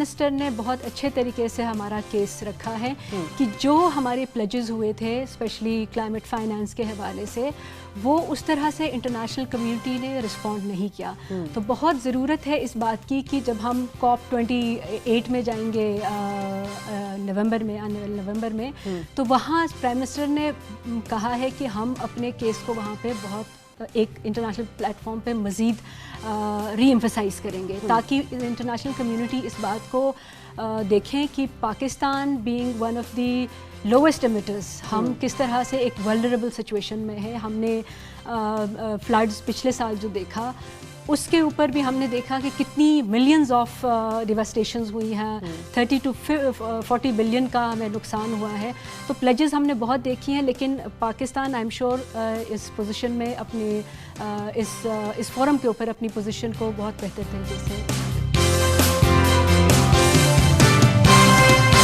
Minister نے بہت اچھے طریقے سے ہمارا کیس رکھا ہے کہ جو ہمارے پلیجز ہوئے تھے اسپیشلی کلائمیٹ فائنانس کے حوالے سے وہ اس طرح سے انٹرنیشنل کمیونٹی نے رسپونڈ نہیں کیا. تو بہت ضرورت ہے اس بات کی کہ جب ہم COP28 میں جائیں گے نومبر میں تو وہاں پرائم منسٹر نے کہا ہے کہ ہم اپنے کیس کو وہاں پہ بہت ایک انٹرنیشنل پلیٹ فارم پہ مزید ری ایمفسائز کریں گے تاکہ انٹرنیشنل کمیونٹی اس بات کو دیکھیں کہ Pakistan being one of the lowest emitters ہم کس طرح سے ایک ولنریبل سچویشن میں ہے. ہم نے فلڈز پچھلے سال جو دیکھا اس کے اوپر بھی ہم نے دیکھا کہ کتنی ملینز آف ڈیواسٹیشنز ہوئی ہیں, 30 to 40 بلین کا ہمیں نقصان ہوا ہے. تو پلیجز ہم نے بہت دیکھی ہیں لیکن پاکستان آئی ایم شیور اس پوزیشن میں اپنے اس فورم کے اوپر اپنی پوزیشن کو بہت بہتر طریقے سے